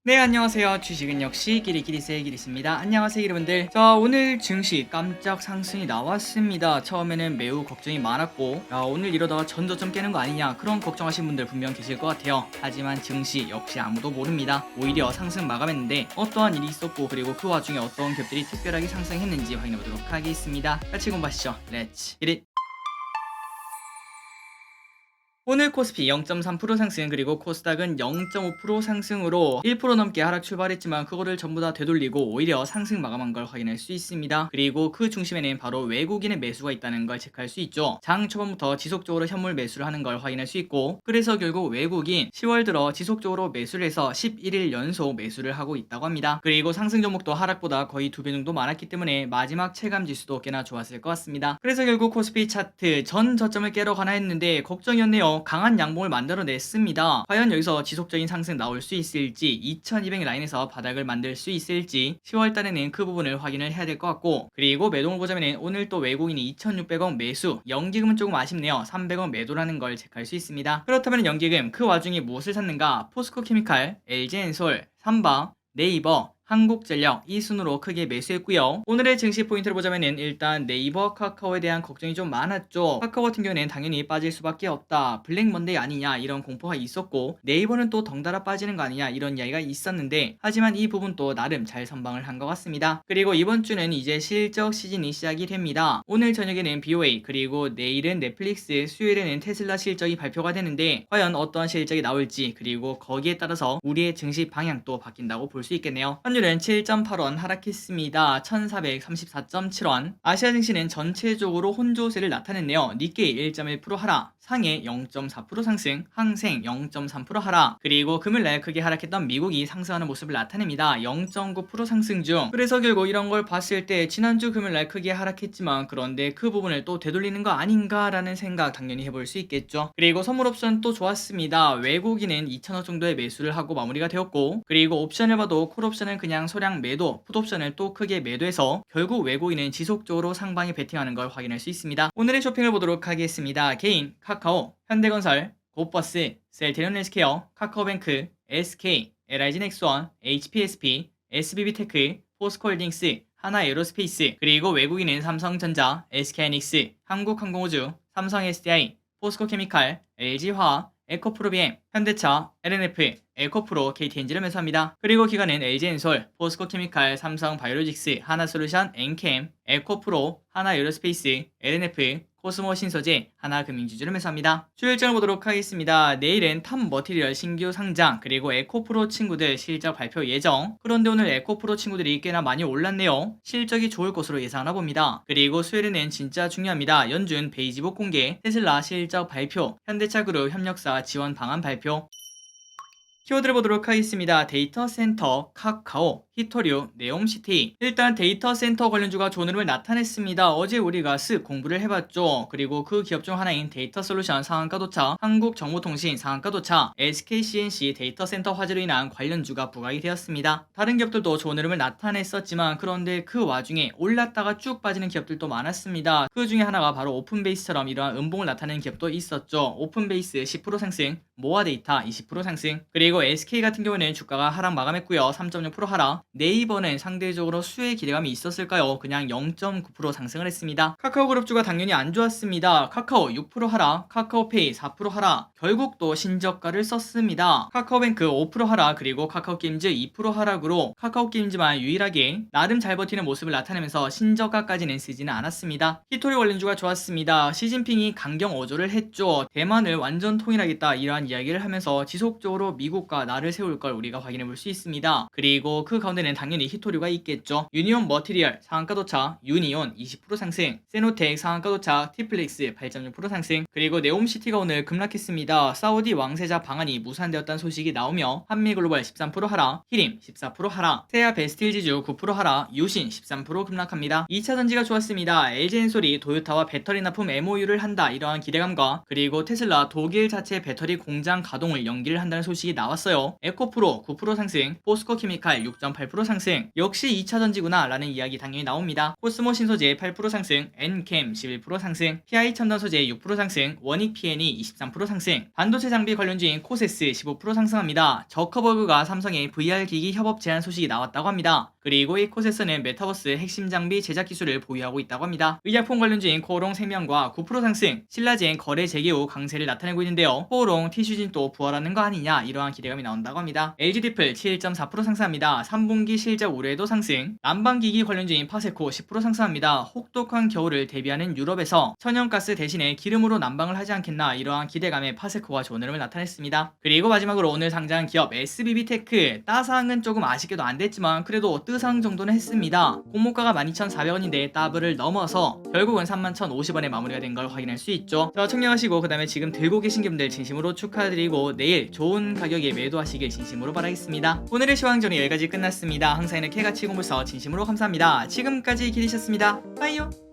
네, 안녕하세요. 주식은 역시 기리기리세의 기리스입니다. 안녕하세요, 여러분들. 자, 오늘 증시 깜짝 상승이 나왔습니다. 처음에는 매우 걱정이 많았고, 야, 오늘 이러다가 전저점 깨는 거 아니냐, 그런 걱정하신 분들 분명 계실 것 같아요. 하지만 증시 역시 아무도 모릅니다. 오히려 상승 마감했는데 어떠한 일이 있었고, 그리고 그 와중에 어떤 기업들이 특별하게 상승했는지 확인해보도록 하겠습니다. 같이 공부하시죠. 렛츠 기릿! 오늘 코스피 0.3% 상승, 그리고 코스닥은 0.5% 상승으로 1% 넘게 하락 출발했지만 그거를 전부 다 되돌리고 오히려 상승 마감한 걸 확인할 수 있습니다. 그리고 그 중심에는 바로 외국인의 매수가 있다는 걸 체크할 수 있죠. 장 초반부터 지속적으로 현물 매수를 하는 걸 확인할 수 있고, 그래서 결국 외국인 10월 들어 지속적으로 매수를 해서 11일 연속 매수를 하고 있다고 합니다. 그리고 상승 종목도 하락보다 거의 2배 정도 많았기 때문에 마지막 체감 지수도 꽤나 좋았을 것 같습니다. 그래서 결국 코스피 차트 전 저점을 깨러 가나 했는데 걱정이었네요. 강한 양봉을 만들어냈습니다. 과연 여기서 지속적인 상승 나올 수 있을지, 2200 라인에서 바닥을 만들 수 있을지 10월달에는 그 부분을 확인을 해야 될 것 같고, 그리고 매동을 보자면 오늘 또 외국인이 2600억 매수, 연기금은 조금 아쉽네요. 300억 매도라는 걸 체크할 수 있습니다. 그렇다면 연기금 그 와중에 무엇을 샀는가? 포스코케미칼, LG엔솔, 삼방, 네이버, 한국전력 이 순으로 크게 매수했고요. 오늘의 증시 포인트를 보자면은 일단 네이버, 카카오에 대한 걱정이 좀 많았죠. 카카오 같은 경우에는 당연히 빠질 수밖에 없다, 블랙 먼데이 아니냐 이런 공포가 있었고, 네이버는 또 덩달아 빠지는 거 아니냐 이런 이야기가 있었는데, 하지만 이 부분도 나름 잘 선방을 한 것 같습니다. 그리고 이번 주는 이제 실적 시즌이 시작이 됩니다. 오늘 저녁에는 BOA, 그리고 내일은 넷플릭스, 수요일에는 테슬라 실적이 발표가 되는데 과연 어떤 실적이 나올지, 그리고 거기에 따라서 우리의 증시 방향도 바뀐다고 볼 수 있겠네요. 환율은 7.8원 하락했습니다. 1434.7원. 아시아 증시는 전체적으로 혼조세를 나타냈네요. 니케이 1.1% 하락, 상해 0.4% 상승, 항생 0.3% 하락, 그리고 금요일날 크게 하락했던 미국이 상승하는 모습을 나타냅니다. 0.9% 상승 중. 그래서 결국 이런 걸 봤을 때 지난주 금요일날 크게 하락했지만 그런데 그 부분을 또 되돌리는 거 아닌가라는 생각 당연히 해볼 수 있겠죠. 그리고 선물 옵션 또 좋았습니다. 외국인은 2,000원 정도의 매수를 하고 마무리가 되었고, 그리고 옵션을 봐도 콜 옵션은 그냥 소량 매도, 풋 옵션을 또 크게 매도해서 결국 외국인은 지속적으로 상방에 베팅하는 걸 확인할 수 있습니다. 오늘의 쇼핑을 보도록 하겠습니다. 개인, 카카오, 현대건설, 고버스, 셀트리온 헬스케어, 카카오뱅크, SK, LIG 넥스원, HPSP, SBB테크, 포스코홀딩스, 하나에어로스페이스, 그리고 외국인은 삼성전자, SK하이닉스, 한국항공우주, 삼성SDI, 포스코케미칼, LG화학, 에코프로비엠, 현대차, LNF, 에코프로, KT엔진을 매수합니다. 그리고 기관은 LG엔솔, 포스코케미칼, 삼성바이오로직스, 하나솔루션, 엔캠, 에코프로, 하나에어로스페이스, LNF, 코스모신소재, 하나금융지주를 매수합니다. 수요일장을 보도록 하겠습니다. 내일은 탑머티리얼 신규 상장, 그리고 에코프로 친구들 실적 발표 예정. 그런데 오늘 에코프로 친구들이 꽤나 많이 올랐네요. 실적이 좋을 것으로 예상하나 봅니다. 그리고 수요일에는 진짜 중요합니다. 연준 베이지복 공개, 테슬라 실적 발표, 현대차그룹 협력사 지원 방안 발표. 키워드를 보도록 하겠습니다. 데이터 센터, 카카오, 히토류, 네옴시티. 일단 데이터 센터 관련주가 좋은 흐름을 나타냈습니다. 어제 우리가 쓱 공부를 해봤죠. 그리고 그 기업 중 하나인 데이터솔루션 상한가 도착, 한국정보통신 상한가 도착, SKCNC 데이터 센터 화재로 인한 관련주가 부각이 되었습니다. 다른 기업들도 좋은 흐름을 나타냈었지만 그런데 그 와중에 올랐다가 쭉 빠지는 기업들도 많았습니다. 그 중에 하나가 바로 오픈베이스처럼 이러한 음봉을 나타내는 기업도 있었죠. 오픈베이스 10% 상승, 모아데이터 20% 상승, 그리고 SK 같은 경우는 주가가 하락 마감했고요. 3.6% 하락. 네이버는 상대적으로 수혜 기대감이 있었을까요? 그냥 0.9% 상승을 했습니다. 카카오그룹주가 당연히 안 좋았습니다. 카카오 6% 하락, 카카오페이 4% 하락, 결국 또 신저가를 썼습니다. 카카오뱅크 5% 하락, 그리고 카카오게임즈 2% 하락으로 카카오게임즈만 유일하게 나름 잘 버티는 모습을 나타내면서 신저가까지는 쓰지는 않았습니다. 히토리 관련주가 좋았습니다. 시진핑이 강경 어조를 했죠. 대만을 완전 통일하겠다 이러한 이야기를 하면서 지속적으로 미국과 나를 세울 걸 우리가 확인해 볼 수 있습니다. 그리고 그 가운데는 당연히 히토류가 있겠죠. 유니온 머티리얼 상한가 도착, 유니온 20% 상승, 세노텍 상한가 도착, 티플릭스 8.6% 상승, 그리고 네옴시티가 오늘 급락했습니다. 사우디 왕세자 방한이 무산되었다는 소식이 나오며 한미글로벌 13% 하락, 히림 14% 하락, 세아 베스틸지주 9% 하락, 유신 13% 급락합니다. 2차 전지가 좋았습니다. LG엔솔이 도요타와 배터리 납품 MOU를 한다 이러한 기대감과, 그리고 테슬라 독일 자체 배터리 공장 가동을 연기를 한다는 소식이 나왔습니다. 나왔어요. 에코프로 9% 상승, 포스코케미칼 6.8% 상승. 역시 2차전지구나 라는 이야기 당연히 나옵니다. 코스모 신소재 8% 상승, 엔캠 11% 상승, PI 첨단 소재 6% 상승, 원익 PN이 23% 상승. 반도체 장비 관련주인 코세스 15% 상승합니다. 저커버그가 삼성의 VR 기기 협업 제안 소식이 나왔다고 합니다. 그리고 이 코세스는 메타버스 핵심 장비 제작 기술을 보유하고 있다고 합니다. 의약품 관련주인 코오롱 생명과 9% 상승, 신라젠 거래 재개 후 강세를 나타내고 있는데요. 코오롱 티슈진 또 부활하는 거 아니냐 이러한 기대감이 나온다고 합니다. LG디플 7.4% 상승합니다. 3분기 실적 우려에도 상승. 난방기기 관련주인 파세코 10% 상승합니다. 혹독한 겨울을 대비하는 유럽에서 천연가스 대신에 기름으로 난방을 하지 않겠나 이러한 기대감에 파세코가 좋은 흐름을 나타냈습니다. 그리고 마지막으로 오늘 상장한 기업 SBB테크 따상은 조금 아쉽게도 안 됐지만 그래도 뜨상 정도는 했습니다. 공모가가 12,400원인데 더블을 넘어서 결국은 31,050원에 마무리가 된 걸 확인할 수 있죠. 자, 청량하시고 그 다음에 지금 들고 계신 분들 진심으로 축하드리고 내일 좋은 가격에 매도하시길 진심으로 바라겠습니다. 오늘의 시황전이 여기까지 끝났습니다. 항상 이렇게 같이 공부서 진심으로 감사합니다. 지금까지 기리셨습니다. 빠이요.